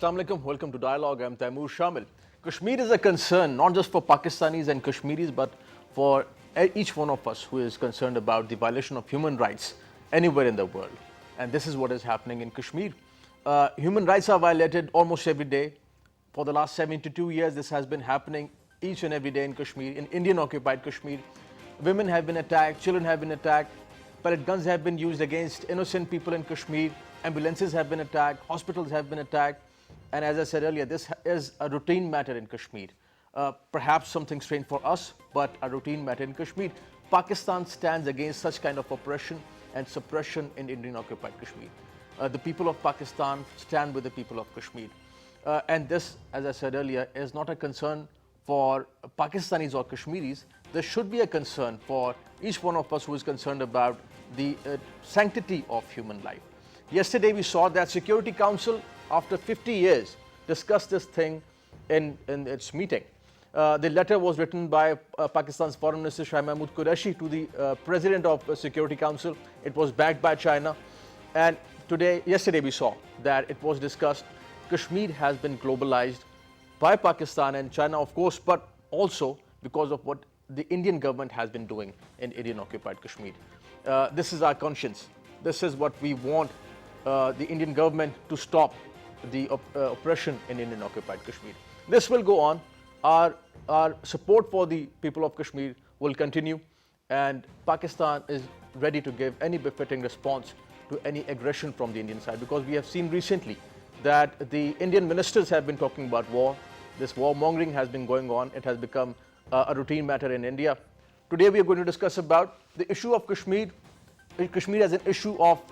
Assalamu alaikum. Welcome to Dialogue. I'm Taimur, Shamil. Kashmir is a concern not just for Pakistanis and Kashmiris, but for each one of us who is concerned about the violation of human rights anywhere in the world. And this is what is happening in Kashmir. Human rights are violated almost every day. For the last 72 years, this has been happening each and every day in Kashmir, in Indian occupied Kashmir. Women have been attacked, children have been attacked, pellet guns have been used against innocent people in Kashmir, ambulances have been attacked, hospitals have been attacked. And as I said earlier, this is a routine matter in Kashmir. Perhaps something strange for us, but a routine matter in Kashmir. Pakistan stands against such kind of oppression and suppression in Indian occupied Kashmir. The people of Pakistan stand with the people of Kashmir. And this, as I said earlier, is not a concern for Pakistanis or Kashmiris. This should be a concern for each one of us who is concerned about the sanctity of human life. Yesterday we saw that Security Council, after 50 years, discussed this thing in its meeting. The letter was written by Pakistan's Foreign Minister Shah Mahmood Qureshi to the President of the Security Council. It was backed by China. And yesterday we saw that it was discussed. Kashmir has been globalized by Pakistan and China, of course, but also because of what the Indian government has been doing in Indian occupied Kashmir. This is our conscience. This is what we want the Indian government to stop the oppression in Indian occupied Kashmir. This will go on. Our support for the people of Kashmir will continue, and Pakistan is ready to give any befitting response to any aggression from the Indian side, because we have seen recently that the Indian ministers have been talking about war. This warmongering has been going on. It has become a routine matter in India. Today we are going to discuss about the issue of Kashmir. Kashmir as an issue of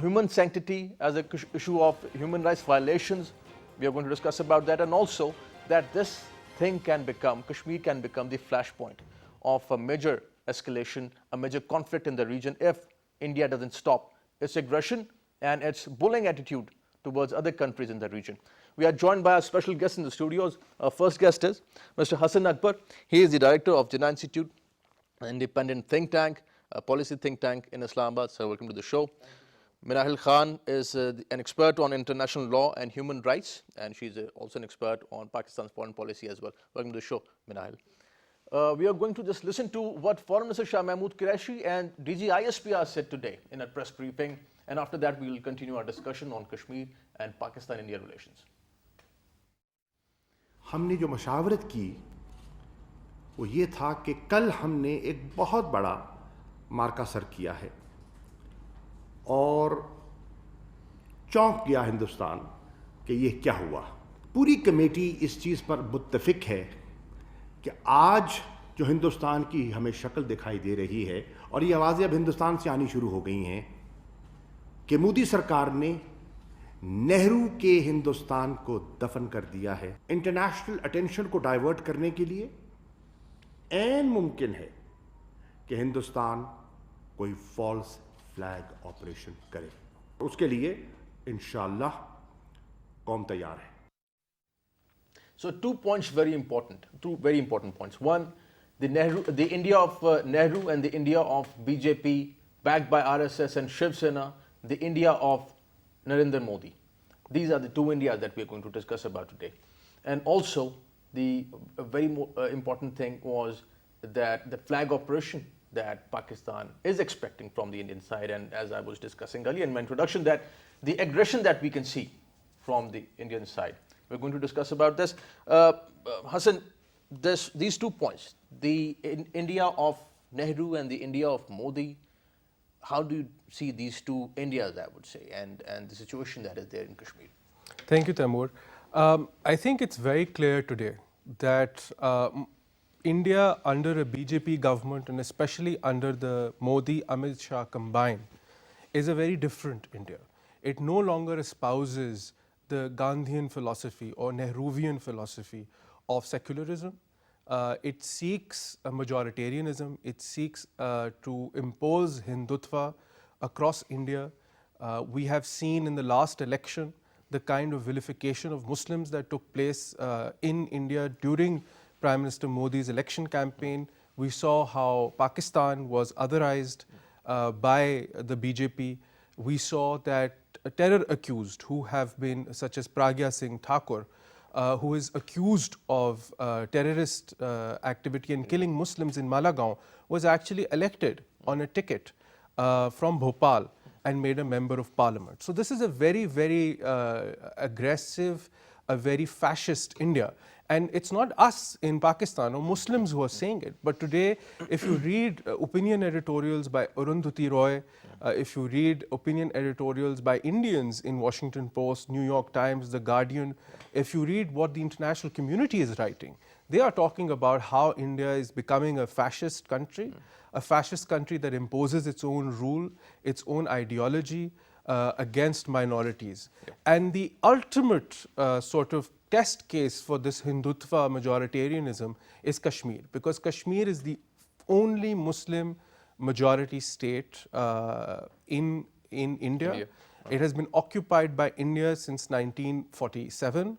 human sanctity, as an issue of human rights violations. We are going to discuss about that, and also that this thing Kashmir can become the flashpoint of a major escalation, a major conflict in the region if India doesn't stop its aggression and its bullying attitude towards other countries in the region. We are joined by a special guest in the studios. Our first guest is Mr. Hassan Akbar. He is the director of Jinnah Institute, an independent think tank, a policy think tank in Islamabad. So welcome to the show. Minahil Khan is an expert on international law and human rights, and she's also an expert on Pakistan's foreign policy as well. Welcome to the show, Minahil. We are going to just listen to what Foreign Minister Shah Mahmood Qureshi and DG ISPR said today in a press briefing, and after that we will continue our discussion on Kashmir and Pakistan-India relations. हमने जो मशावरत की वो ये था कि कल हमने एक बहुत बड़ा मार्का सर किया है और चौंक गया हिंदुस्तान कि ये क्या हुआ। पूरी कमेटी इस चीज़ पर मुत्तफिक है कि आज जो हिंदुस्तान की हमें शक्ल दिखाई दे रही है, और ये आवाज़ें अब हिंदुस्तान से आनी शुरू हो गई हैं कि मोदी सरकार ने नेहरू के हिंदुस्तान को दफन कर दिया है। इंटरनेशनल अटेंशन को डाइवर्ट करने के लिए ऐन मुमकिन है कि हिंदुस्तान कोई फॉल्स फ्लैग ऑपरेशन करे। उसके लिए इंशाअल्लाह कौम तैयार है। So two points very important points. One, the India of Nehru and the India of BJP backed by RSS and Shiv Sena, the India of Narendra Modi. These are the two Indias that we are going to discuss about today. And also, the very important thing was that the flag operation that Pakistan is expecting from the Indian side, and as I was discussing earlier in my introduction, that the aggression that we can see from the Indian side. We're going to discuss about this. Hassan, these 2 points, the India of Nehru and the India of Modi, how do you see these two Indias, I would say, and the situation that is there in Kashmir? Thank you, Taimur. I think it's very clear today that India under a BJP government, and especially under the Modi-Amit Shah combined, is a very different India. It no longer espouses the Gandhian philosophy or Nehruvian philosophy of secularism. It seeks a majoritarianism. It seeks to impose Hindutva across India. We have seen in the last election the kind of vilification of Muslims that took place in India during Prime Minister Modi's election campaign. We saw how Pakistan was otherized by the BJP. We saw that terror accused who have been, such as Pragya Singh Thakur, who is accused of terrorist activity and killing Muslims in Malagaon, was actually elected on a ticket from Bhopal and made a member of parliament. So this is a very, very aggressive, a very fascist India. And it's not us in Pakistan or Muslims who are saying it, but today if you read opinion editorials by Arundhati Roy, if you read opinion editorials by Indians in Washington Post, New York Times, The Guardian, if you read what the international community is writing, they are talking about how India is becoming a fascist country that imposes its own rule, its own ideology against minorities. And the ultimate sort of test case for this Hindutva majoritarianism is Kashmir, because Kashmir is the only Muslim majority state in India. It has been occupied by India since 1947,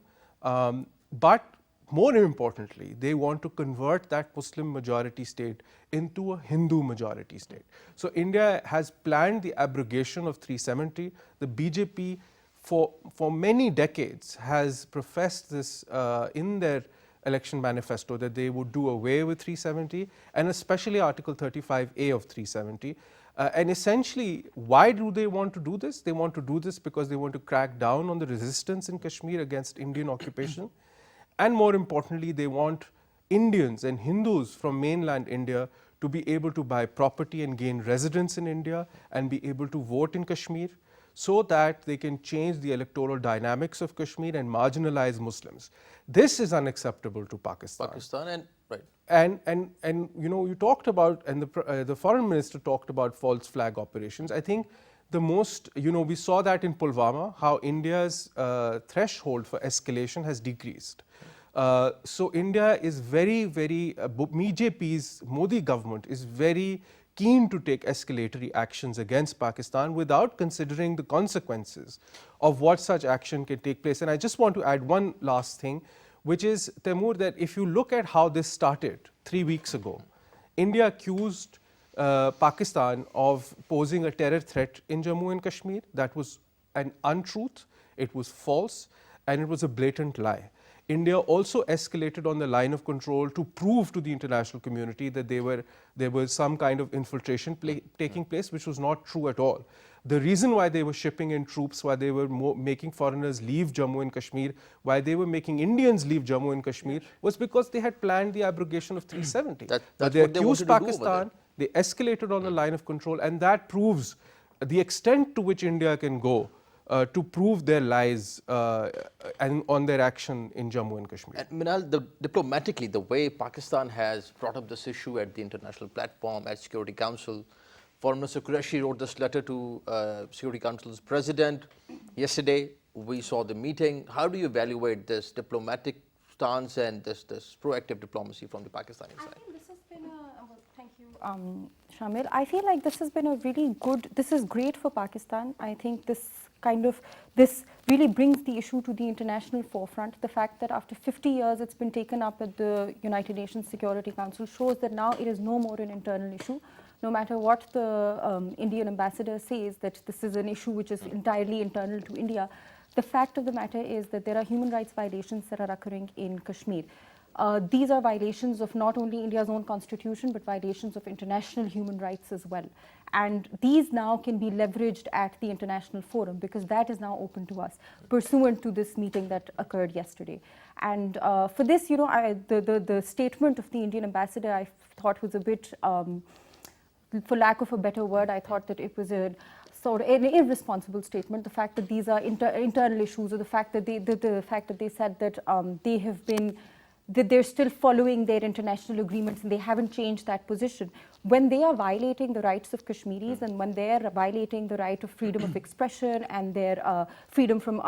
but more importantly, they want to convert that Muslim majority state into a Hindu majority state. So India has planned the abrogation of 370. The BJP for many decades has professed this in their election manifesto, that they would do away with 370 and especially Article 35A of 370. And essentially, why do they want to do this? They want to do this because they want to crack down on the resistance in Kashmir against Indian occupation. And more importantly, they want Indians and Hindus from mainland India to be able to buy property and gain residence in India and be able to vote in Kashmir, so that they can change the electoral dynamics of Kashmir and marginalize Muslims. This is unacceptable to Pakistan. And you know, you talked about, and the foreign minister talked about false flag operations. I think the most, you know, we saw that in Pulwama, how India's threshold for escalation has decreased. So India is very, very, BJP's Modi government is very keen to take escalatory actions against Pakistan without considering the consequences of what such action can take place. And I just want to add one last thing, which is, Taimur, that if you look at how this started 3 weeks ago, India accused Pakistan of posing a terror threat in Jammu and Kashmir. That was an untruth, it was false, and it was a blatant lie. India also escalated on the line of control to prove to the international community that there was some kind of infiltration taking place, which was not true at all. The reason why they were shipping in troops, why they were making foreigners leave Jammu and Kashmir, why they were making Indians leave Jammu and Kashmir, was because they had planned the abrogation of 370. But they accused Pakistan, they escalated on the line of control, and that proves the extent to which India can go to prove their lies and on their action in Jammu and Kashmir. And Minahil, diplomatically, the way Pakistan has brought up this issue at the international platform, at Security Council, Foreign Minister Qureshi wrote this letter to Security Council's president. Yesterday, we saw the meeting. How do you evaluate this diplomatic stance and this proactive diplomacy from the Pakistani side? I think this has been thank you, Shamil. I feel like this has been a really good, this is great for Pakistan. I think this really brings the issue to the international forefront. The fact that after 50 years it's been taken up at the United Nations Security Council shows that now it is no more an internal issue. No matter what the Indian ambassador says, that this is an issue which is entirely internal to India, the fact of the matter is that there are human rights violations that are occurring in Kashmir. These are violations of not only India's own constitution, but violations of international human rights as well. And these now can be leveraged at the international forum, because that is now open to us, pursuant to this meeting that occurred yesterday. And for this, you know, the statement of the Indian ambassador I thought was a bit, for lack of a better word, I thought that it was a sort of an irresponsible statement. The fact that these are internal issues, or the fact that they said that they have been, that they're still following their international agreements and they haven't changed that position. When they are violating the rights of Kashmiris and when they are violating the right of freedom of expression and their freedom from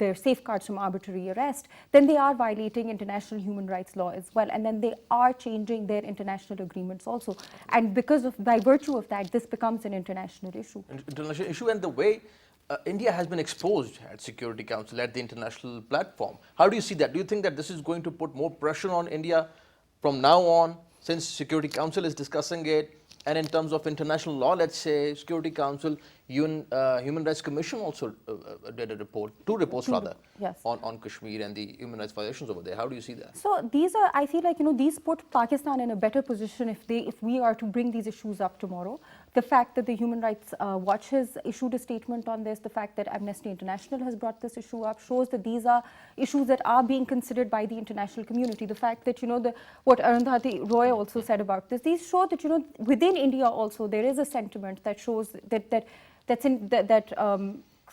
their safeguards from arbitrary arrest, then they are violating international human rights law as well. And then they are changing their international agreements also. And by virtue of that, this becomes an international issue. International issue, and the way India has been exposed at Security Council, at the international platform. How do you see that? Do you think that this is going to put more pressure on India from now on, since Security Council is discussing it? And in terms of international law, let's say Security Council Human Rights Commission also did a report, two reports rather, yes, on Kashmir and the human rights violations over there. How do you see that? So these are, I feel like, these put Pakistan in a better position if we are to bring these issues up tomorrow. The fact that the Human Rights Watch has issued a statement on this, the fact that Amnesty International has brought this issue up, shows that these are issues that are being considered by the international community. The fact that, what Arundhati Roy also said about this, these show that, within India also there is a sentiment that shows that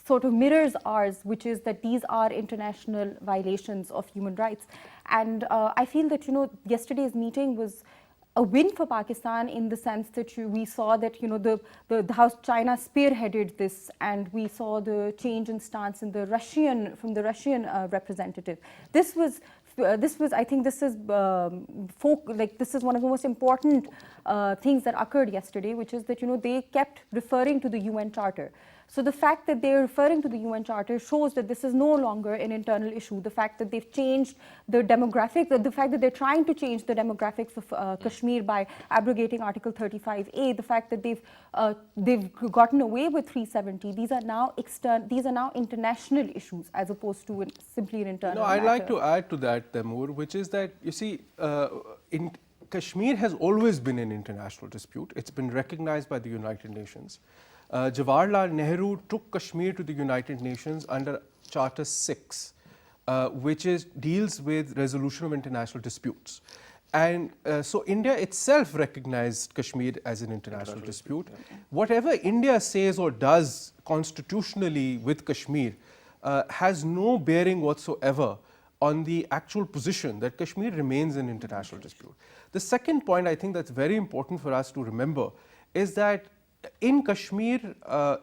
sort of mirrors ours, which is that these are international violations of human rights. And I feel that, yesterday's meeting was a win for Pakistan in the sense that we saw that, the how China spearheaded this, and we saw the change in stance in from the Russian representative. This was, I think this is this is one of the most important things that occurred yesterday, which is that, they kept referring to the UN Charter. So the fact that they're referring to the UN Charter shows that this is no longer an internal issue. The fact that they've changed the demographic, the fact that they're trying to change the demographics of Kashmir by abrogating Article 35A, the fact that they've gotten away with 370, these are now international issues as opposed to simply an internal I'd matter. like to add to that, Taimur, which is that, you see, Kashmir has always been an international dispute. It's been recognized by the United Nations. Jawaharlal Nehru took Kashmir to the United Nations under Charter 6, which deals with resolution of international disputes. And so India itself recognized Kashmir as an international dispute. Whatever India says or does constitutionally with Kashmir has no bearing whatsoever on the actual position that Kashmir remains an international dispute. The second point I think that's very important for us to remember is that in Kashmir,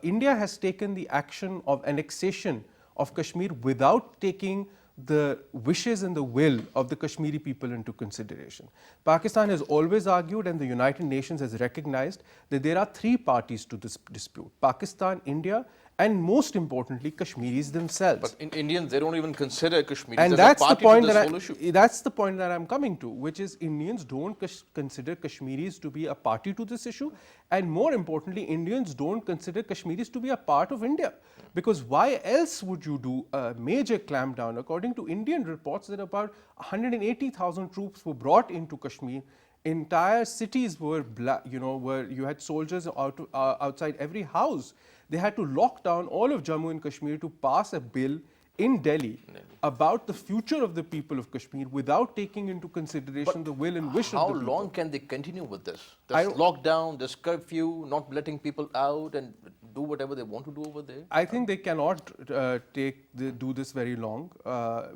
India has taken the action of annexation of Kashmir without taking the wishes and the will of the Kashmiri people into consideration. Pakistan has always argued, and the United Nations has recognized, that there are three parties to this dispute: Pakistan, India, and most importantly, Kashmiris themselves. But in Indians, they don't even consider Kashmiris and as that's a party the point to this that whole issue. That's the point that I'm coming to, which is Indians don't consider Kashmiris to be a party to this issue, and more importantly, Indians don't consider Kashmiris to be a part of India. Because why else would you do a major clampdown? According to Indian reports, that about 180,000 troops were brought into Kashmir. Entire cities were, where you had soldiers outside every house. They had to lock down all of Jammu and Kashmir to pass a bill in Delhi about the future of the people of Kashmir without taking into consideration the will and wish of the people. How long can they continue with this? This lockdown, this curfew, not letting people out and do whatever they want to do over there? I think they cannot do this very long.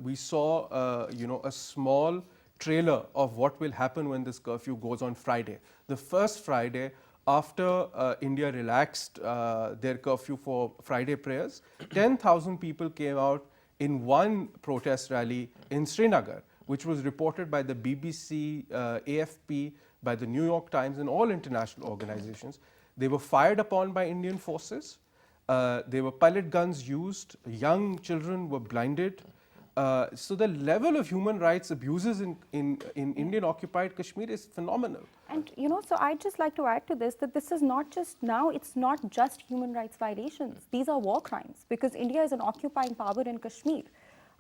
We saw, a small trailer of what will happen when this curfew goes on Friday. The first Friday after India relaxed their curfew for Friday prayers, 10,000 people came out in one protest rally in Srinagar, which was reported by the BBC, AFP, by the New York Times, and all international organizations. They were fired upon by Indian forces. There were pellet guns used. Young children were blinded. So the level of human rights abuses in Indian occupied Kashmir is phenomenal. And so I'd just like to add to this that this is not just now, it's not just human rights violations. These are war crimes because India is an occupying power in Kashmir.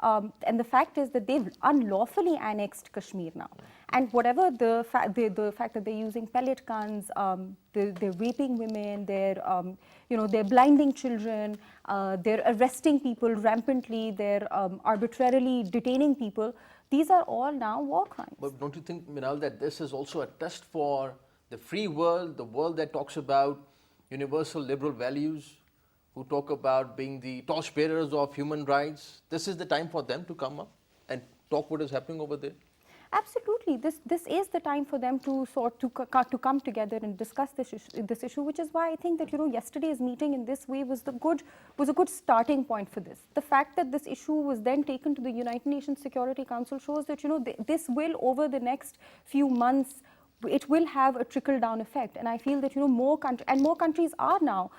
And the fact is that they've unlawfully annexed Kashmir now. And whatever the fact that they're using pellet guns, they're raping women, they're blinding children, they're arresting people rampantly, they're arbitrarily detaining people. These are all now war crimes. But don't you think, Minahil, that this is also a test for the free world, the world that talks about universal liberal values, who talk about being the torchbearers of human rights? This is the time for them to come up and talk what is happening over there? Absolutely, this is the time for them to come together and discuss this issue, which is why I think that yesterday's meeting in this way was a good starting point for this. The fact that this issue was then taken to the United Nations Security Council shows that this will, over the next few months, it will have a trickle-down effect, and I feel that more countries are now.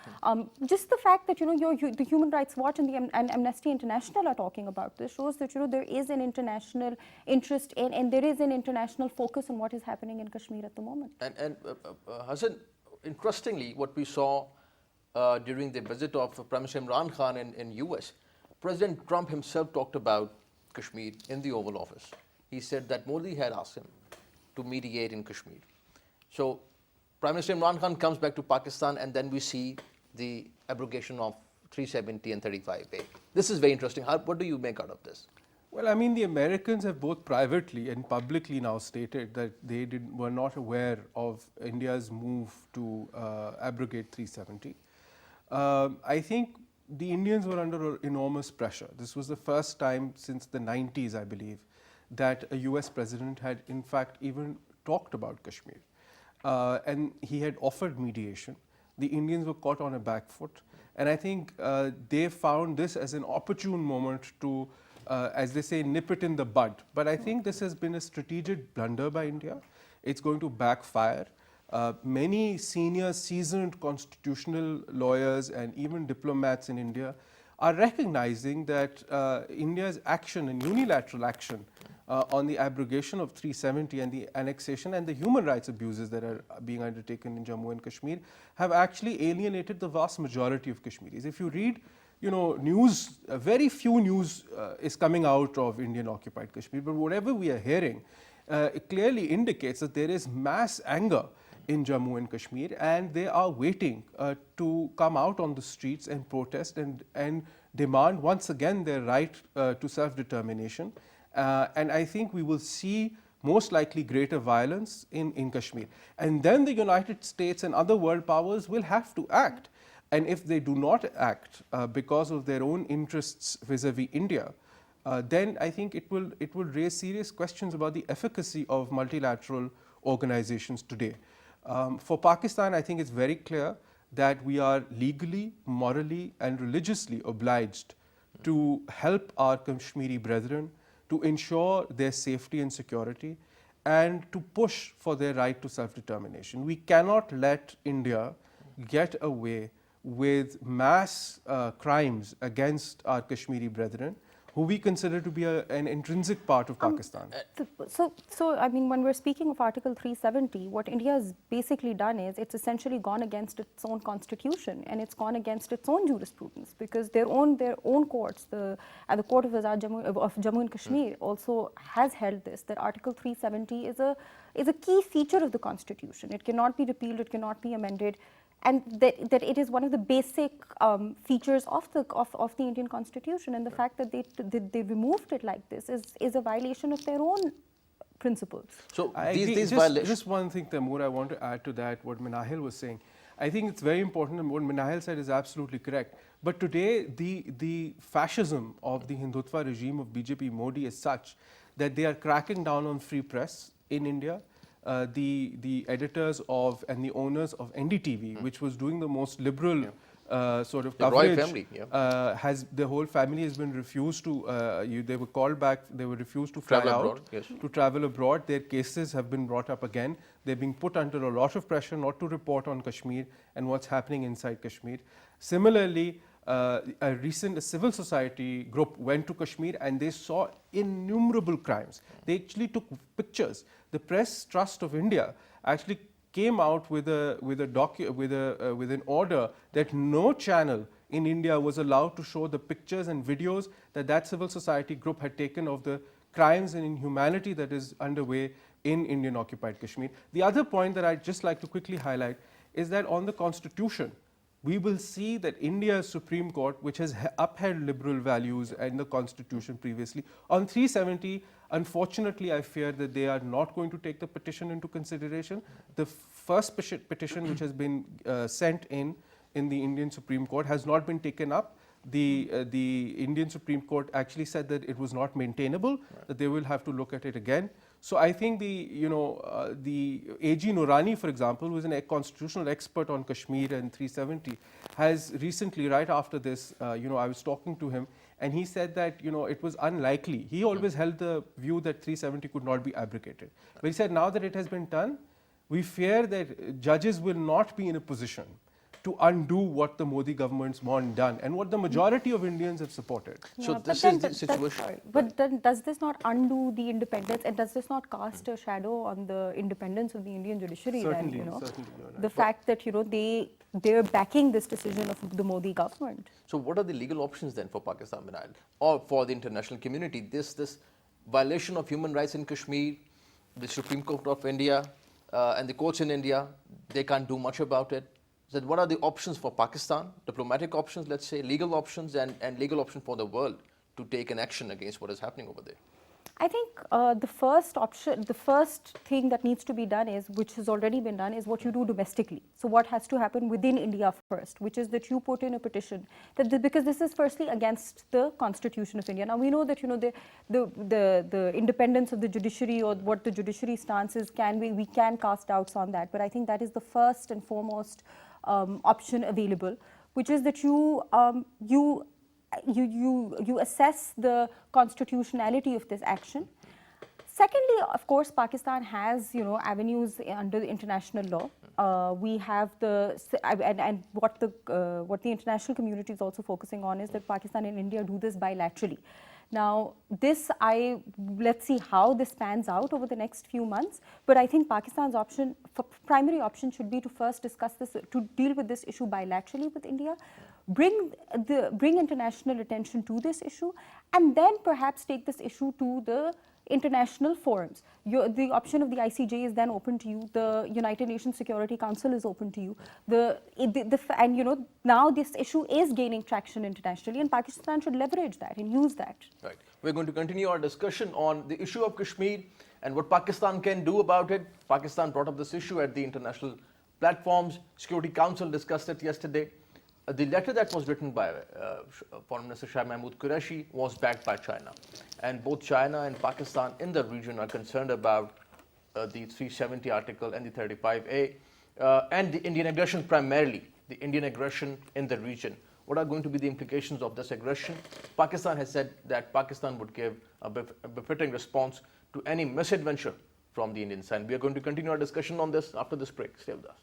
Just the fact that the Human Rights Watch and Amnesty International are talking about this shows that there is an international interest in, and there is an international focus on what is happening in Kashmir at the moment. And Hassan, interestingly, what we saw during the visit of Prime Minister Imran Khan in US, President Trump himself talked about Kashmir in the Oval Office. He said that Modi had asked him to mediate in Kashmir. So Prime Minister Imran Khan comes back to Pakistan, and then we see the abrogation of 370 and 35A. This is very interesting. What do you make out of this? Well, I mean, the Americans have both privately and publicly now stated that they were not aware of India's move to abrogate 370. I think the Indians were under enormous pressure. This was the first time since the 90s, I believe, that a US president had in fact even talked about Kashmir. And he had offered mediation. The Indians were caught on a back foot. And I think they found this as an opportune moment to, as they say, nip it in the bud. But I think this has been a strategic blunder by India. It's going to backfire. Many senior seasoned constitutional lawyers and even diplomats in India are recognizing that India's action and unilateral action on the abrogation of 370 and the annexation and the human rights abuses that are being undertaken in Jammu and Kashmir have actually alienated the vast majority of Kashmiris. If you read, news, very few news is coming out of Indian occupied Kashmir, but whatever we are hearing, it clearly indicates that there is mass anger in Jammu and Kashmir, and they are waiting to come out on the streets and protest and demand once again their right to self-determination. And I think we will see most likely greater violence in Kashmir. And then the United States and other world powers will have to act. And if they do not act because of their own interests vis-a-vis India, then I think it will raise serious questions about the efficacy of multilateral organizations today. For Pakistan, I think it's very clear that we are legally, morally and religiously obliged to help our Kashmiri brethren, to ensure their safety and security, and to push for their right to self-determination. We cannot let India get away with mass crimes against our Kashmiri brethren, who we consider to be an intrinsic part of Pakistan. So I mean, when we're speaking of Article 370, what India has basically done is it's essentially gone against its own constitution and it's gone against its own jurisprudence, because their own courts, the Court of Jammu and Kashmir also has held this, that Article 370 is a key feature of the constitution. It cannot be repealed, it cannot be amended. And that it is one of the basic features of the Indian Constitution, and the fact that they removed it like this is a violation of their own principles. So just one thing, Taimur, I want to add to that, what Minahil was saying. I think it's very important, and what Minahil said is absolutely correct. But today, the fascism of the Hindutva regime of BJP Modi is such that they are cracking down on free press in India. The editors of and the owners of NDTV, which was doing the most liberal sort of coverage, royal family, the whole family has been refused to. They were called back. They were refused to fly out to travel abroad. Their cases have been brought up again. They're being put under a lot of pressure not to report on Kashmir and what's happening inside Kashmir. Similarly, a civil society group went to Kashmir and they saw innumerable crimes. They actually took pictures. The Press Trust of India actually came out with an order that no channel in India was allowed to show the pictures and videos that civil society group had taken of the crimes and inhumanity that is underway in Indian occupied Kashmir. The other point that I'd just like to quickly highlight is that on the Constitution, we will see that India's Supreme Court, which has upheld liberal values and the Constitution previously, on 370, unfortunately, I fear that they are not going to take the petition into consideration. The first petition which has been sent in the Indian Supreme Court has not been taken up. The Indian Supreme Court actually said that it was not maintainable, that they will have to look at it again. So I think the AG Noorani, for example, who is a constitutional expert on Kashmir and 370, has recently, right after this, I was talking to him, and he said that it was unlikely. He always held the view that 370 could not be abrogated. But he said now that it has been done, we fear that judges will not be in a position to undo what the Modi governments want done and what the majority of Indians have supported. So but this then is the that's situation. sorry, but then does this not undo the independence, and does this not cast a shadow on the independence of the Indian judiciary? Certainly, then, you know, certainly, you're right. the fact that, you know, they're backing this decision of the Modi government. So what are the legal options then for Pakistan, Minahil, or for the international community? This violation of human rights in Kashmir, the Supreme Court of India and the courts in India, they can't do much about it. So what are the options for Pakistan? Diplomatic options, let's say, legal options, and legal options for the world to take an action against what is happening over there? I think the first thing that needs to be done is, which has already been done, is what you do domestically. So what has to happen within India first, which is that you put in a petition that because this is firstly against the Constitution of India. Now we know that, you know, the independence of the judiciary, or what the judiciary stance is, we can cast doubts on that. But I think that is the first and foremost option available, which is that you assess the constitutionality of this action. Secondly, of course, Pakistan has, you know, avenues under the international law. We have and what the international community is also focusing on is that Pakistan and India do this bilaterally. Now, let's see how this pans out over the next few months. But I think Pakistan's primary option should be to first discuss this, to deal with this issue bilaterally with India, bring international attention to this issue, and then perhaps take this issue to the international forums. The option of the ICJ is then open to you. The United Nations Security Council is open to you. And you know, now this issue is gaining traction internationally, and Pakistan should leverage that and use that. Right. We're going to continue our discussion on the issue of Kashmir and what Pakistan can do about it. Pakistan brought up this issue at the international platforms. Security Council discussed it yesterday. The letter that was written by Foreign Minister Shah Mahmood Qureshi was backed by China. And both China and Pakistan in the region are concerned about the 370 article and the 35A and the Indian aggression, primarily the Indian aggression in the region. What are going to be the implications of this aggression? Pakistan has said that Pakistan would give a befitting response to any misadventure from the Indian side. We are going to continue our discussion on this after this break. Stay with us.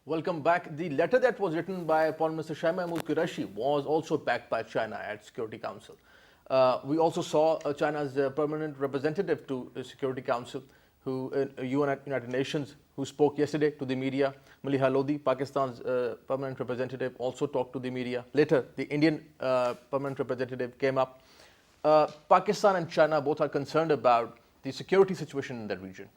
Welcome back. The letter that was written by Foreign Minister Shah Mahmood Qureshi was also backed by China at Security Council. We also saw China's permanent representative to the Security Council, United Nations, who spoke yesterday to the media. Maliha Lodi, Pakistan's permanent representative, also talked to the media. Later, the Indian permanent representative came up. Pakistan and China both are concerned about the security situation in the region,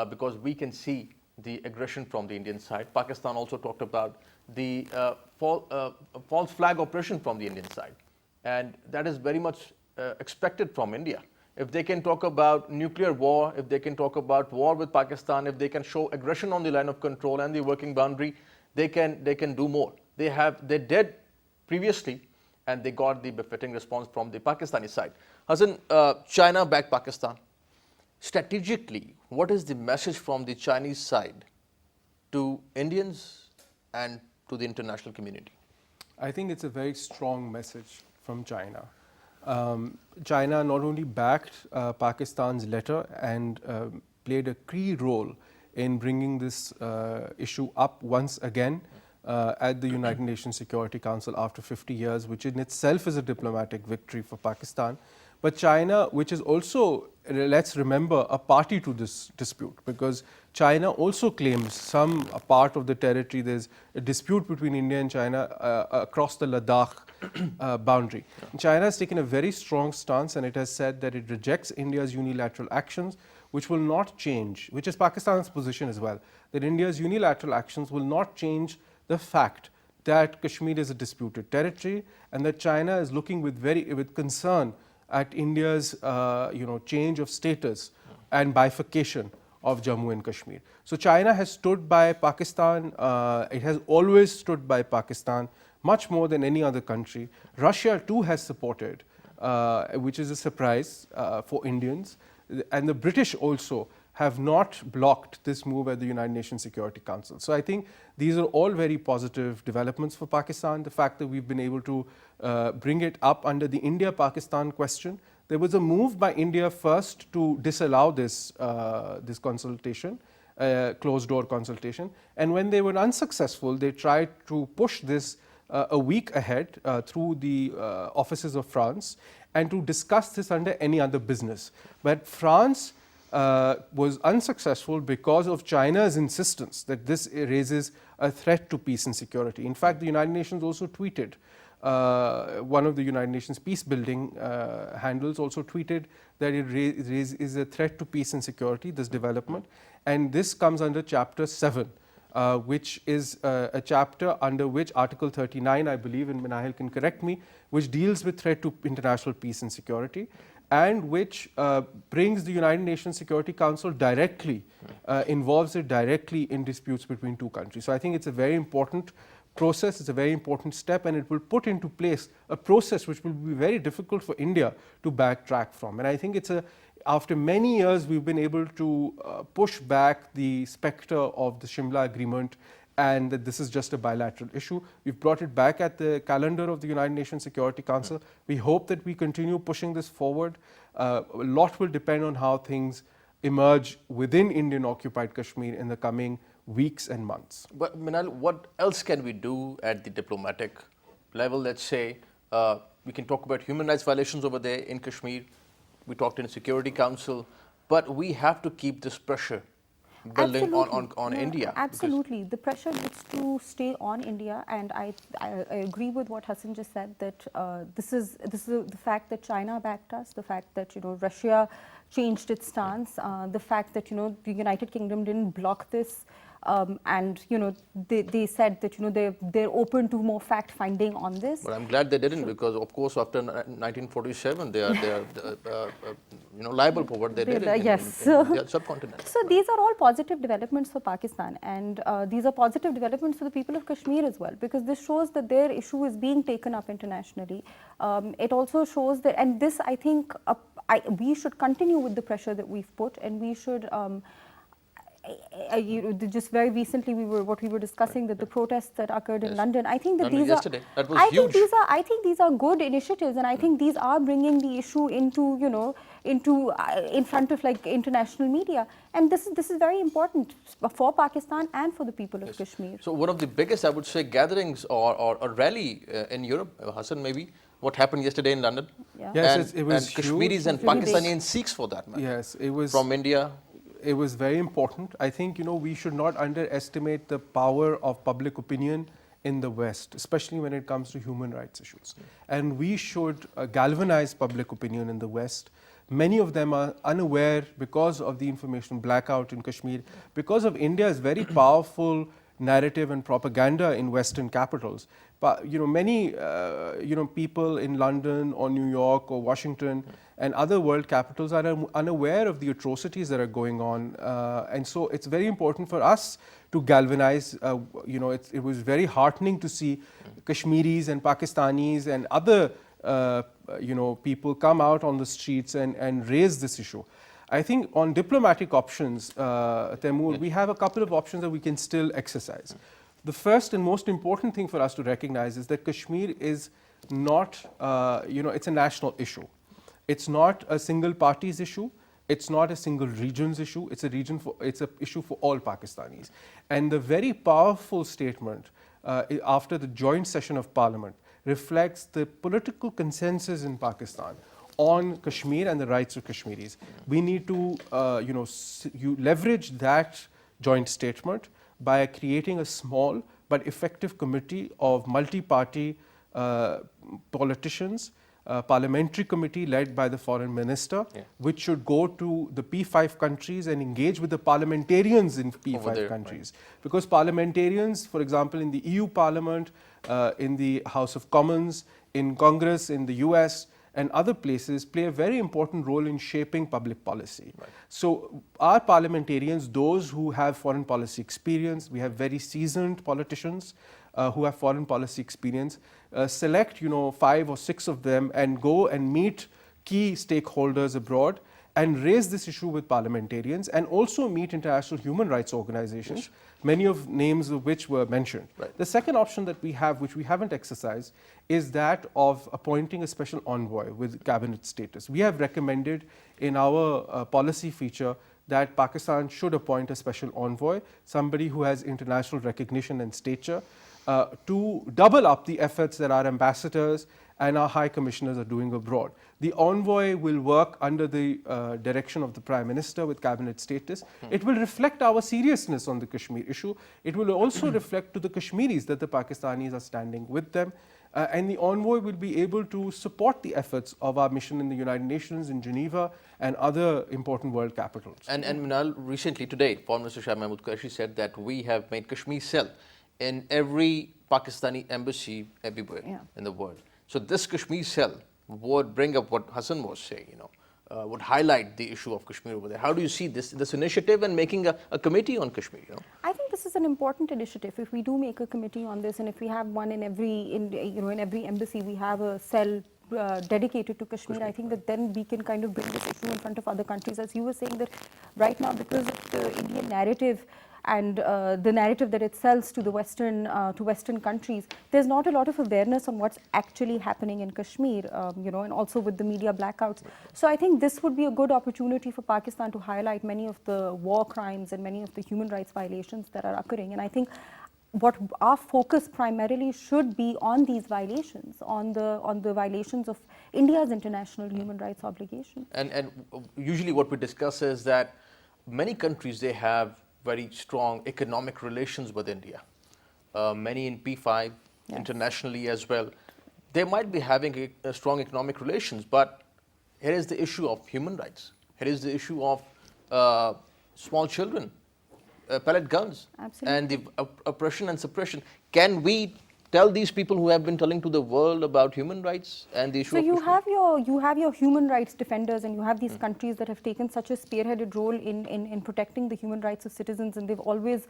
because we can see the aggression from the Indian side. Pakistan also talked about the false flag operation from the Indian side, and that is very much expected from India. If they can talk about nuclear war, if they can talk about war with Pakistan, if they can show aggression on the line of control and the working boundary, they can do more. They did previously, and they got the befitting response from the Pakistani side. Hassan, China backed Pakistan. Strategically, what is the message from the Chinese side to Indians and to the international community? I think it's a very strong message from China. China not only backed Pakistan's letter and played a key role in bringing this issue up once again at the United Nations Security Council after 50 years, which in itself is a diplomatic victory for Pakistan. But China, which is also, let's remember, a party to this dispute, because China also claims some part of the territory. There's a dispute between India and China across the Ladakh boundary. China has taken a very strong stance, and it has said that it rejects India's unilateral actions, which will not change, which is Pakistan's position as well, that India's unilateral actions will not change the fact that Kashmir is a disputed territory, and that China is looking with concern at India's change of status and bifurcation of Jammu and Kashmir. So China has stood by Pakistan. It has always stood by Pakistan much more than any other country. Russia too has supported, which is a surprise for Indians, and the British also have not blocked this move at the United Nations Security Council. So I think these are all very positive developments for Pakistan. The fact that we've been able to bring it up under the India-Pakistan question. There was a move by India first to disallow this consultation, closed-door consultation, and when they were unsuccessful, they tried to push this a week ahead through the offices of France and to discuss this under any other business. But France was unsuccessful because of China's insistence that this raises a threat to peace and security. In fact, the United Nations also tweeted, one of the United Nations peace building handles also tweeted that it is a threat to peace and security, this development, and this comes under Chapter 7, which is a chapter under which Article 39, I believe, and Minahil can correct me, which deals with threat to international peace and security, and which brings the United Nations Security Council directly, involves it directly in disputes between two countries. So I think it's a very important process, it's a very important step, and it will put into place a process which will be very difficult for India to backtrack from. And I think after many years, we've been able to push back the spectre of the Shimla Agreement, and that this is just a bilateral issue. We've brought it back at the calendar of the United Nations Security Council. We hope that we continue pushing this forward. A lot will depend on how things emerge within Indian occupied Kashmir in the coming weeks and months. But Minahil, what else can we do at the diplomatic level? Let's say we can talk about human rights violations over there in Kashmir. We talked in the Security Council, but we have to keep this pressure building on India. Absolutely. The pressure needs to stay on India, and I agree with what Hassan just said, that this is the fact that China backed us, the fact that Russia changed its stance, the fact that the United Kingdom didn't block this, and they said that they're open to more fact finding on this. But I'm glad they didn't, because of course after 1947 they are liable for what they did in the subcontinent. So these are all positive developments for Pakistan, and these are positive developments for the people of Kashmir as well, because this shows that their issue is being taken up internationally. It also shows that, and this I think we should continue with the pressure that we've put, and we should just very recently what we were discussing, that the protests that occurred in London, I think that these yesterday. That was huge. Huge. I think these are good initiatives, and I think these are bringing the issue into in front of international media, and this is very important for Pakistan and for the people of Kashmir. So one of the biggest, I would say, gatherings or rally in Europe, Hassan, maybe what happened yesterday in London. Yeah. Yes, it was and Kashmiris huge. and Pakistani and Sikhs for that matter. Yes, it was from India. It was very important. I think we should not underestimate the power of public opinion in the West, especially when it comes to human rights issues. And we should galvanize public opinion in the West. Many of them are unaware because of the information blackout in Kashmir, because of India's very powerful narrative and propaganda in Western capitals. But many people in London or New York or Washington and other world capitals are unaware of the atrocities that are going on, and so it's very important for us to galvanize. It was very heartening to see Kashmiris and Pakistanis and other people come out on the streets and raise this issue. I think on diplomatic options, Taimur, we have a couple of options that we can still exercise. The first and most important thing for us to recognize is that Kashmir is not, it's a national issue. It's not a single party's issue. It's not a single region's issue. It's an issue for all Pakistanis. And the very powerful statement after the joint session of Parliament reflects the political consensus in Pakistan on Kashmir and the rights of Kashmiris. We need to leverage that joint statement by creating a small but effective committee of multi-party politicians, parliamentary committee led by the foreign minister, which should go to the P5 countries and engage with the parliamentarians in P5 countries. Right. Because parliamentarians, for example, in the EU Parliament, in the House of Commons, in Congress, in the US, and other places play a very important role in shaping public policy. Right. So our parliamentarians, those who have foreign policy experience, we have very seasoned politicians who have foreign policy experience, select 5 or 6 of them and go and meet key stakeholders abroad and raise this issue with parliamentarians, and also meet international human rights organizations, many of names of which were mentioned. Right. The second option that we have, which we haven't exercised, is that of appointing a special envoy with cabinet status. We have recommended in our policy feature that Pakistan should appoint a special envoy, somebody who has international recognition and stature, to double up the efforts that our ambassadors and our high commissioners are doing abroad. The envoy will work under the direction of the Prime Minister with cabinet status. It will reflect our seriousness on the Kashmir issue. It will also reflect to the Kashmiris that the Pakistanis are standing with them. And the envoy will be able to support the efforts of our mission in the United Nations, in Geneva, and other important world capitals. And Minahil, recently today, Foreign Minister Shah Mahmood Qureshi said that we have made Kashmir cell in every Pakistani embassy everywhere in the world. So this Kashmir cell would bring up what Hassan was saying, would highlight the issue of Kashmir over there. How do you see this initiative and making a committee on Kashmir? I think this is an important initiative. If we do make a committee on this, and if we have one in every embassy, we have a cell dedicated to Kashmir, I think that then we can kind of bring this issue in front of other countries. As you were saying, that right now, because of the Indian narrative and the narrative that it sells to the Western countries, there's not a lot of awareness on what's actually happening in Kashmir, and also with the media blackouts. So I think this would be a good opportunity for Pakistan to highlight many of the war crimes and many of the human rights violations that are occurring. And I think what our focus primarily should be on these violations, on the violations of India's international human rights obligations. And usually what we discuss is that many countries, they have very strong economic relations with India. Many in P5, internationally as well. They might be having a strong economic relations, but here is the issue of human rights. Here is the issue of small children, pellet guns, and the oppression and suppression. Can we tell these people who have been telling to the world about human rights and the issue so of you have your human rights defenders, and you have these countries that have taken such a spearheaded role in protecting the human rights of citizens, and they've always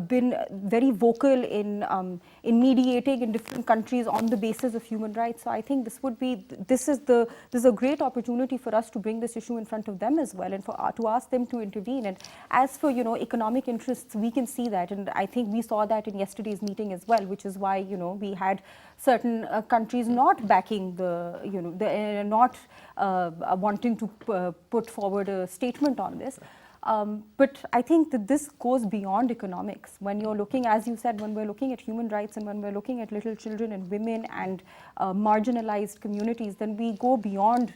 been very vocal in mediating in different countries on the basis of human rights. So I think this is a great opportunity for us to bring this issue in front of them as well, and to ask them to intervene. And as for economic interests, we can see that, and I think we saw that in yesterday's meeting as well, which is why we had certain countries not backing not wanting to put forward a statement on this. But I think that this goes beyond economics. When you're looking, as you said, when we're looking at human rights and when we're looking at little children and women and marginalized communities, then we go beyond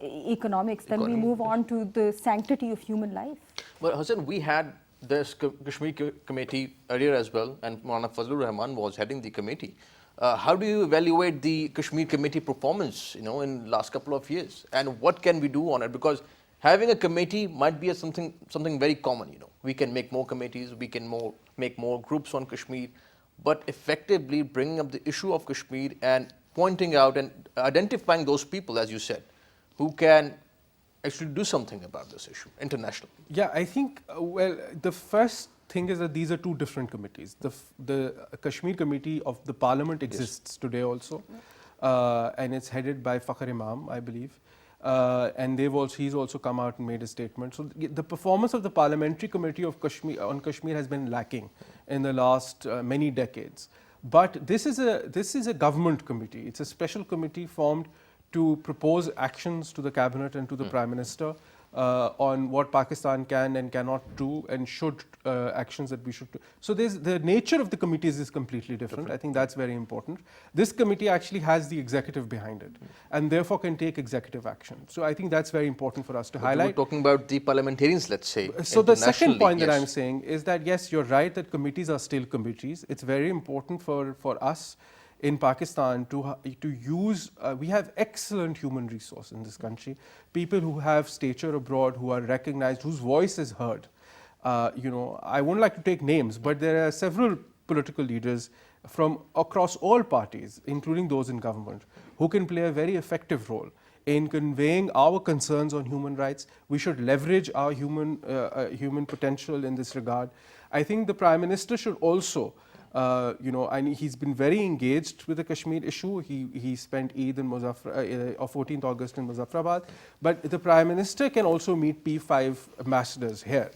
economics. Then we move on to the sanctity of human life. But Hassan, we had This Kashmir committee earlier as well, and Maulana Fazlur Rahman was heading the committee. How do you evaluate the Kashmir committee performance, in last couple of years, and what can we do on it? Because having a committee might be something very common. We can make more committees, we can make more groups on Kashmir, but effectively bringing up the issue of Kashmir and pointing out and identifying those people, as you said, who can actually do something about this issue internationally. Yeah, I think, the first thing is that these are two different committees. The Kashmir Committee of the Parliament exists today also, and it's headed by Fakhr Imam, I believe. And he's also come out and made a statement. So the performance of the Parliamentary Committee of Kashmir has been lacking in the last many decades. But this is a government committee. It's a special committee formed to propose actions to the cabinet and to the Prime Minister on what Pakistan can and cannot do and should actions that we should do. So the nature of the committees is completely different. I think that's very important. This committee actually has the executive behind it and therefore can take executive action. So I think that's very important for us to highlight. We're talking about the parliamentarians, let's say. So the second point that I'm saying is that yes, you're right that committees are still committees. It's very important for us in Pakistan to use, we have excellent human resource in this country, people who have stature abroad, who are recognized, whose voice is heard. I wouldn't like to take names, but there are several political leaders from across all parties, including those in government, who can play a very effective role in conveying our concerns on human rights. We should leverage our human potential in this regard. I think the Prime Minister should also and he's been very engaged with the Kashmir issue. He spent Eid in 14th August in Muzaffarabad. But the Prime Minister can also meet P5 ambassadors here.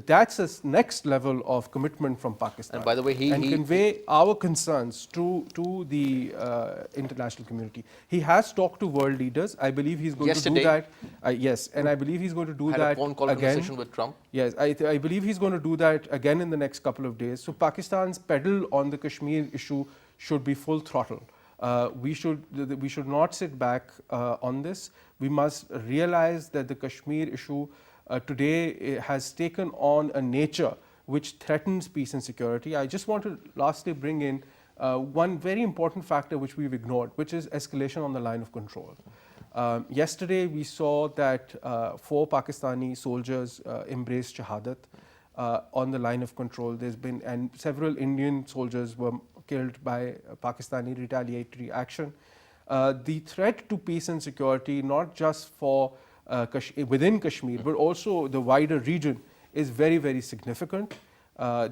That's the next level of commitment from Pakistan. And by the way, he convey our concerns to the international community. He has talked to world leaders. I believe he's going to do that. Yes, and I believe he's going to do that a phone call again. Conversation with Trump. Yes, I believe he's going to do that again in the next couple of days. So Pakistan's pedal on the Kashmir issue should be full throttle. We should not sit back on this. We must realize that the Kashmir issue today has taken on a nature which threatens peace and security. I just want to lastly bring in one very important factor which we've ignored, which is escalation on the line of control. Yesterday we saw that 4 Pakistani soldiers embraced Shahadat on the line of control. And several Indian soldiers were killed by Pakistani retaliatory action. The threat to peace and security, not just for within Kashmir, but also the wider region, is very, very significant.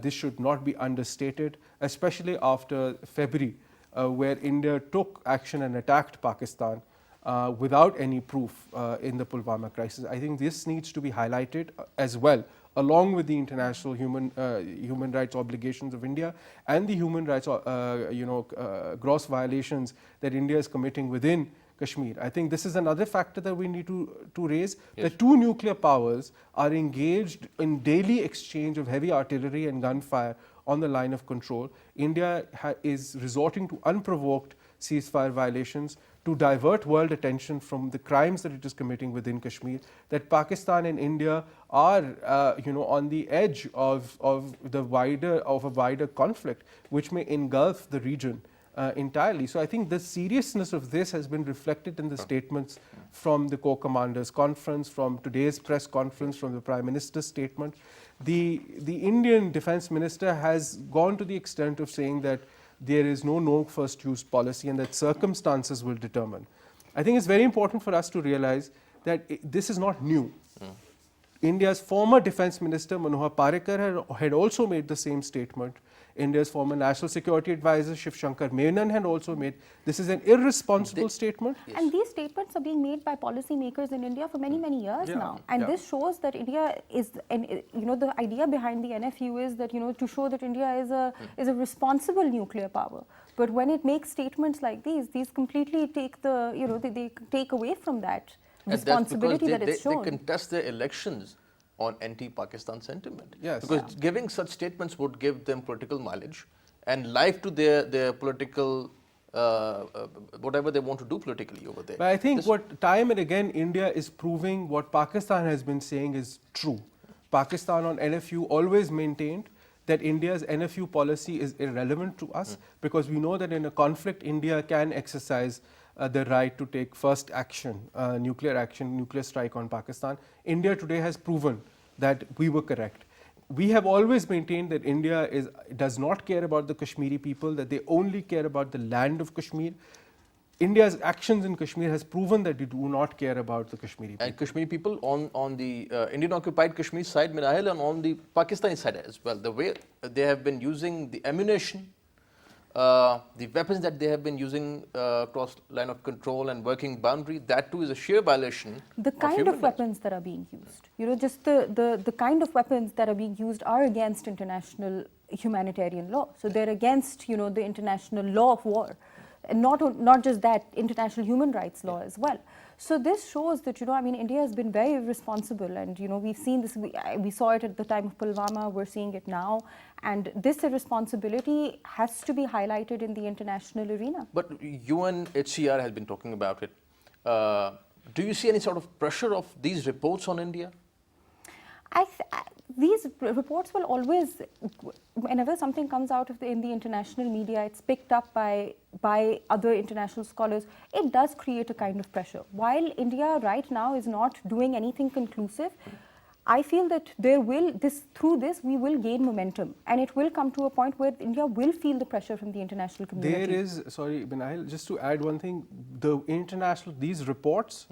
This should not be understated, especially after February, where India took action and attacked Pakistan without any proof in the Pulwama crisis. I think this needs to be highlighted as well, along with the international human rights obligations of India and the human rights gross violations that India is committing within Kashmir. I think this is another factor that we need to raise. Yes. The 2 nuclear powers are engaged in daily exchange of heavy artillery and gunfire on the line of control. India is resorting to unprovoked ceasefire violations to divert world attention from the crimes that it is committing within Kashmir. That Pakistan and India are on the edge of a wider conflict which may engulf the region entirely. So I think the seriousness of this has been reflected in the statements from the Corps Commanders Conference, from today's press conference, from the Prime Minister's statement. The Indian Defence Minister has gone to the extent of saying that there is no first use policy and that circumstances will determine. I think it's very important for us to realize that this is not new. India's former Defence Minister Manohar Parrikar had also made the same statement. India's former National Security Advisor Shiv Shankar Menon had also made. This is an irresponsible statement. Yes. And these statements are being made by policymakers in India for many, many years now. And this shows that India is, and the idea behind the NFU is that, to show that India is a responsible nuclear power. But when it makes statements like these completely take they take away from that responsibility that it's shown. They contest their elections on anti-Pakistan sentiment. Yes. Because giving such statements would give them political mileage and life to their political, whatever they want to do politically over there. But I think what time and again India is proving what Pakistan has been saying is true. Pakistan on NFU always maintained that India's NFU policy is irrelevant to us because we know that in a conflict, India can exercise the right to take first action, nuclear strike on Pakistan. India today has proven that we were correct. We have always maintained that India does not care about the Kashmiri people, that they only care about the land of Kashmir. India's actions in Kashmir has proven that they do not care about the Kashmiri people. And Kashmiri people on the Indian occupied Kashmir side, Minahil, and on the Pakistani side as well. The way they have been using the ammunition, the weapons that they have been using across line of control and working boundary, that too is a sheer violation. The kind of weapons that are being used, you know, just the kind of weapons that are being used are against international humanitarian law. So they're against, you know, the international law of war. And not just that, international human rights law as well. So this shows that, you know, I mean, India has been very responsible, and, you know, we've seen this, we saw it at the time of Pulwama, we're seeing it now, and this responsibility has to be highlighted in the international arena. But UNHCR has been talking about it. Do you see any sort of pressure of these reports on India? These reports will always, whenever something comes out of in the international media, it's picked up by other international scholars. It does create a kind of pressure. While India right now is not doing anything conclusive, I feel that through this we will gain momentum, and it will come to a point where India will feel the pressure from the international community. There is, sorry, Minahil, just to add one thing, these reports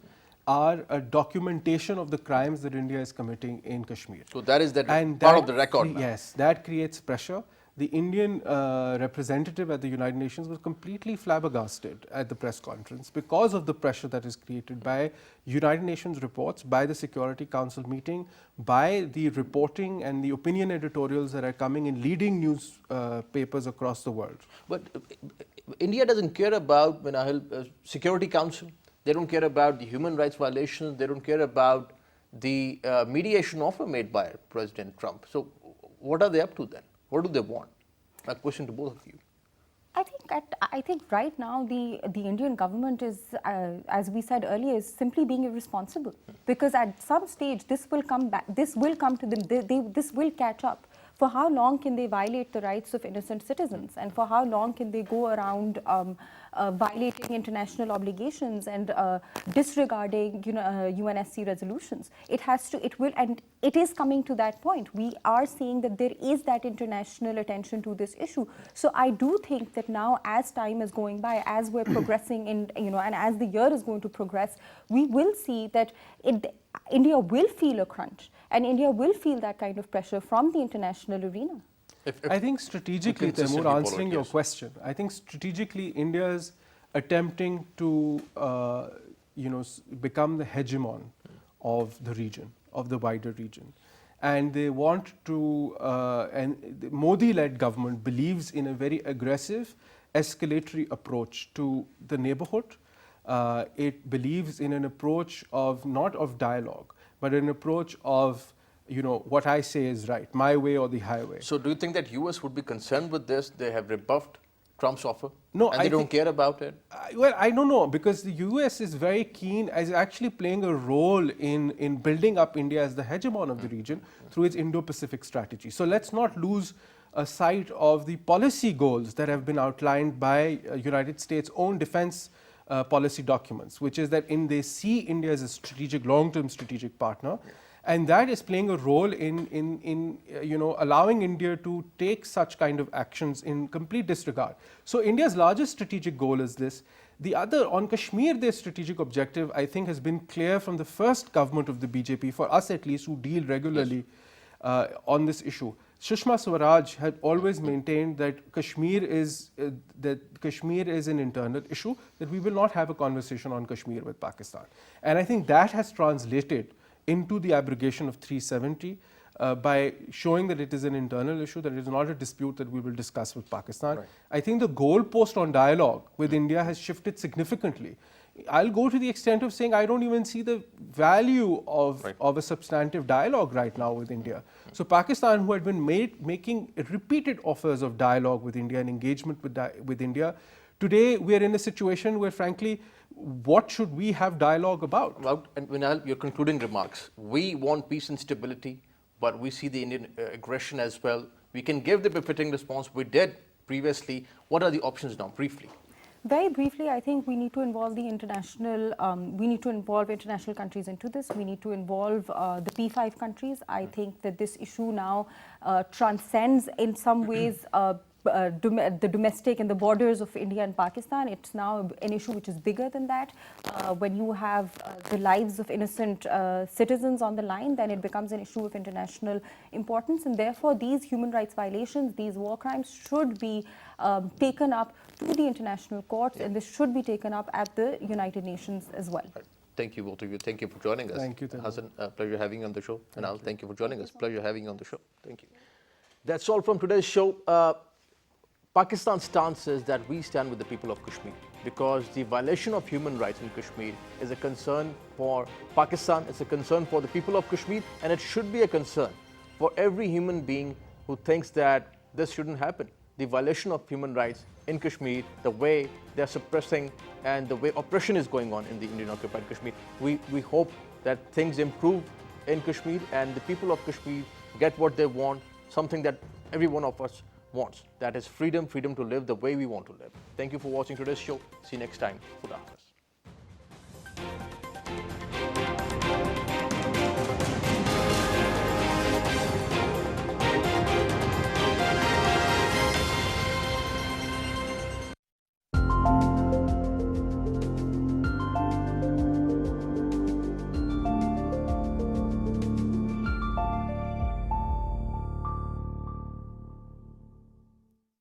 are a documentation of the crimes that India is committing in Kashmir. So that is part of the record now. Yes, that creates pressure. The Indian representative at the United Nations was completely flabbergasted at the press conference because of the pressure that is created by United Nations reports, by the Security Council meeting, by the reporting and the opinion editorials that are coming in leading news papers across the world. But India doesn't care about Security Council. They don't care about the human rights violations. They don't care about the mediation offer made by President Trump. So what are they up to then? What do they want? A question to both of you. I think right now the Indian government is, as we said earlier, is simply being irresponsible, because at some stage this will come back. This will come to them. This will catch up. For how long can they violate the rights of innocent citizens, and for how long can they go around violating international obligations and disregarding, you know, UNSC resolutions? And it is coming to that point. We are seeing that there is that international attention to this issue. So I do think that now, as time is going by, as we're progressing in, you know, and as the year is going to progress, we will see that India will feel a crunch, and India will feel that kind of pressure from the international arena. I think strategically, Taimur, answering your question, I think strategically India is attempting to become the hegemon of the region, of the wider region. And they want to, and the Modi-led government believes in a very aggressive, escalatory approach to the neighborhood. It believes in an approach of not of dialogue, but an approach of, you know, what I say is right, my way or the highway. So do you think that US would be concerned with this? They have rebuffed Trump's offer? No, and they don't care about it? Well, I don't know, because the US is very keen, is actually playing a role in building up India as the hegemon of the region through its Indo-Pacific strategy. So let's not lose sight of the policy goals that have been outlined by United States' own defense policy documents, which is that they see India as a strategic, long-term strategic partner, and that is playing a role in allowing India to take such kind of actions in complete disregard. So India's largest strategic goal is this. The other, on Kashmir, their strategic objective, I think, has been clear from the first government of the BJP, for us at least, who deal regularly on this issue. Sushma Swaraj had always maintained that Kashmir is an internal issue, that we will not have a conversation on Kashmir with Pakistan. And I think that has translated into the abrogation of 370 by showing that it is an internal issue, that it is not a dispute that we will discuss with Pakistan. Right. I think the goalpost on dialogue with India has shifted significantly. I'll go to the extent of saying I don't even see the value of a substantive dialogue right now with India. So Pakistan, who had been making repeated offers of dialogue with India and engagement with India, today we are in a situation where, frankly, what should we have dialogue about? And Minahil, your concluding remarks. We want peace and stability. but we see the Indian aggression as well. We can give the befitting response we did previously. What are the options now, briefly? Very briefly, I think we need to involve the international, we need to involve international countries into this. We need to involve the P5 countries. I think that this issue now transcends in some ways the domestic and the borders of India and Pakistan. It's now an issue which is bigger than that. When you have the lives of innocent citizens on the line, then it becomes an issue of international importance, and therefore these human rights violations, these war crimes should be taken up to the international courts, and this should be taken up at the United Nations as well. Thank you, both of you. Thank you for joining us. Thank you, Taimur. Hassan, pleasure having you on the show. And Al, thank you for joining us. Pleasure having you on the show. Thank you. That's all from today's show. Pakistan's stance is that we stand with the people of Kashmir, because the violation of human rights in Kashmir is a concern for Pakistan, it's a concern for the people of Kashmir, and it should be a concern for every human being who thinks that this shouldn't happen. The violation of human rights in Kashmir, the way they're suppressing and the way oppression is going on in the Indian occupied Kashmir, we hope that things improve in Kashmir and the people of Kashmir get what they want, something that every one of us wants. That is freedom, freedom to live the way we want to live. Thank you for watching today's show. See you next time. Khuda Hafiz.